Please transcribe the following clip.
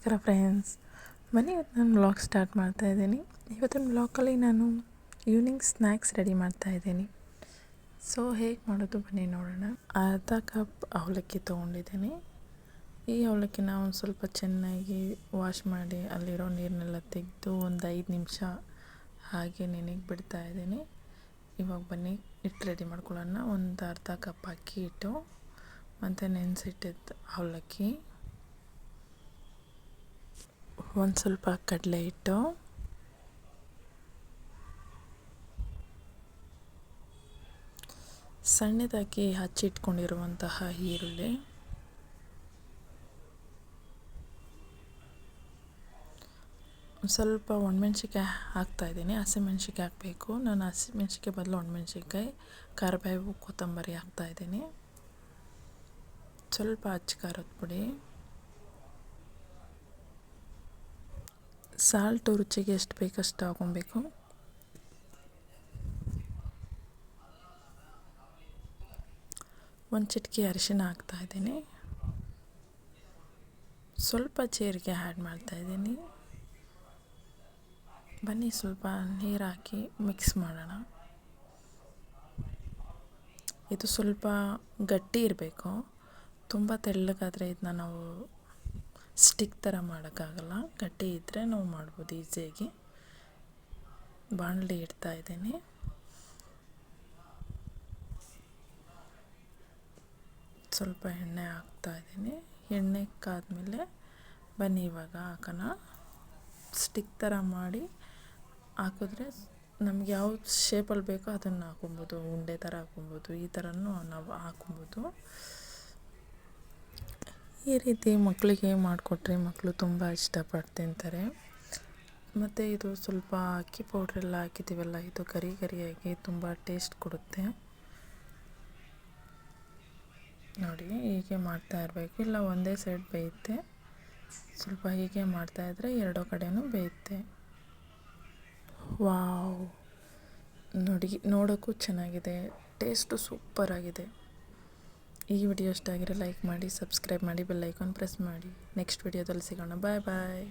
ನಮಸ್ಕಾರ ಫ್ರೆಂಡ್ಸ್, ಬನ್ನಿ ಇವತ್ತು ನಾನು ವ್ಲಾಗ್ ಸ್ಟಾರ್ಟ್ ಮಾಡ್ತಾಯಿದ್ದೀನಿ. ಇವತ್ತಿನ ವ್ಲಾಗಲ್ಲಿ ನಾನು ಈವ್ನಿಂಗ್ ಸ್ನ್ಯಾಕ್ಸ್ ರೆಡಿ ಮಾಡ್ತಾಯಿದ್ದೀನಿ. ಸೊ ಹೇಗೆ ಮಾಡೋದು ಬನ್ನಿ ನೋಡೋಣ. ಅರ್ಧ ಕಪ್ ಅವಲಕ್ಕಿ ತೊಗೊಂಡಿದ್ದೀನಿ. ಈ ಅವಲಕ್ಕಿನ ಒಂದು ಸ್ವಲ್ಪ ಚೆನ್ನಾಗಿ ವಾಶ್ ಮಾಡಿ ಅಲ್ಲಿರೋ ನೀರನ್ನೆಲ್ಲ ತೆಗೆದು ಒಂದು 5 ನಿಮಿಷ ಹಾಗೆ ನೆನೆಗೆ ಬಿಡ್ತಾಯಿದ್ದೀನಿ. ಇವಾಗ ಬನ್ನಿ ಹಿಟ್ಟು ರೆಡಿ ಮಾಡ್ಕೊಳ್ಳೋಣ. ಒಂದು ಅರ್ಧ ಕಪ್ ಅಕ್ಕಿ ಹಿಟ್ಟು ಮತ್ತು ನೆನೆಸಿಟ್ಟಿದ್ದ ಅವಲಕ್ಕಿ, ಒಂದು ಸ್ವಲ್ಪ ಕಡಲೆ ಹಿಟ್ಟು, ಸಣ್ಣದಾಗಿ ಹಚ್ಚಿಟ್ಕೊಂಡಿರುವಂತಹ ಈರುಳ್ಳಿ, ಸ್ವಲ್ಪ ಒಣಮೆಣ್ಸಿಕಾಯಿ ಹಾಕ್ತಾಯಿದ್ದೀನಿ. ಹಸಿಮೆಣ್ಸಿಕಾಯಿ ಹಾಕಬೇಕು. ನಾನು ಹಸಿಮೆಣ್ಸಿಕಾಯಿ ಬದಲು ಒಣಮೆಣ್ಸಿಕಾಯಿ, ಕರಿಬೇವು, ಕೊತ್ತಂಬರಿ ಹಾಕ್ತಾಯಿದ್ದೀನಿ. ಸ್ವಲ್ಪ ಅಚ್ಚ ಖಾರದ ಪುಡಿ, ಸಾಲ್ಟು ರುಚಿಗೆ ಎಷ್ಟು ಬೇಕಷ್ಟು ಹಾಕೊಬೇಕು. ಒಂದು ಚಿಟಿಕೆ ಅರಿಶಿನ ಹಾಕ್ತಾಯಿದ್ದೀನಿ. ಸ್ವಲ್ಪ ಜೀರಿಗೆ ಆ್ಯಡ್ ಮಾಡ್ತಾಯಿದ್ದೀನಿ. ಬನ್ನಿ ಸ್ವಲ್ಪ ನೀರು ಹಾಕಿ ಮಿಕ್ಸ್ ಮಾಡೋಣ. ಇದು ಸ್ವಲ್ಪ ಗಟ್ಟಿ ಇರಬೇಕು. ತುಂಬ ತೆಳ್ಳಗಾದರೆ ಇದನ್ನ ನಾವು ಸ್ಟಿಕ್ ಥರ ಮಾಡೋಕ್ಕಾಗಲ್ಲ. ಗಟ್ಟಿ ಇದ್ದರೆ ನಾವು ಮಾಡ್ಬೋದು ಈಸಿಯಾಗಿ. ಬಾಣಲಿ ಇಡ್ತಾಯಿದ್ದೀನಿ. ಸ್ವಲ್ಪ ಎಣ್ಣೆ ಹಾಕ್ತಾಯಿದ್ದೀನಿ. ಎಣ್ಣೆ ಕಾದ್ಮೇಲೆ ಬನ್ನಿ ಇವಾಗ ಹಾಕೋಣ. ಸ್ಟಿಕ್ ಥರ ಮಾಡಿ ಹಾಕಿದ್ರೆ ನಮ್ಗೆ ಯಾವ ಶೇಪಲ್ಲಿ ಬೇಕೋ ಅದನ್ನು ಹಾಕೊಬೋದು. ಉಂಡೆ ಥರ ಹಾಕೊಬೋದು, ಈ ಥರನೂ ನಾವು ಹಾಕೊಬೋದು. ಈ ರೀತಿ ಮಕ್ಕಳಿಗೆ ಮಾಡಿಕೊಟ್ರೆ ಮಕ್ಕಳು ತುಂಬ ಇಷ್ಟಪಟ್ಟು ತಿಂತಾರೆ. ಮತ್ತು ಇದು ಸ್ವಲ್ಪ ಅಕ್ಕಿ ಪೌಡ್ರೆಲ್ಲ ಹಾಕಿದ್ದೀವಲ್ಲ, ಇದು ಗರಿ ಗರಿಯಾಗಿ ತುಂಬ ಟೇಸ್ಟ್ ಕೊಡುತ್ತೆ. ನೋಡಿ, ಹೀಗೆ ಮಾಡ್ತಾ ಇರಬೇಕು. ಇಲ್ಲ ಒಂದೇ ಸೈಡ್ ಬೇಯುತ್ತೆ. ಸ್ವಲ್ಪ ಹೀಗೆ ಮಾಡ್ತಾಯಿದ್ರೆ ಎರಡೂ ಕಡೆಯೂ ಬೇಯುತ್ತೆ. ವಾವ್, ನೋಡಿ, ನೋಡೋಕ್ಕೂ ಚೆನ್ನಾಗಿದೆ, ಟೇಸ್ಟು ಸೂಪರಾಗಿದೆ. ಈ ವಿಡಿಯೋ ಇಷ್ಟ ಆಗಿರೋ ಲೈಕ್ ಮಾಡಿ, ಸಬ್ಸ್ಕ್ರೈಬ್ ಮಾಡಿ, ಬೆಲ್ ಐಕಾನ್ ಪ್ರೆಸ್ ಮಾಡಿ. ನೆಕ್ಸ್ಟ್ ವಿಡಿಯೋದಲ್ಲಿ ಸಿಗೋಣ. ಬಾಯ್ ಬಾಯ್.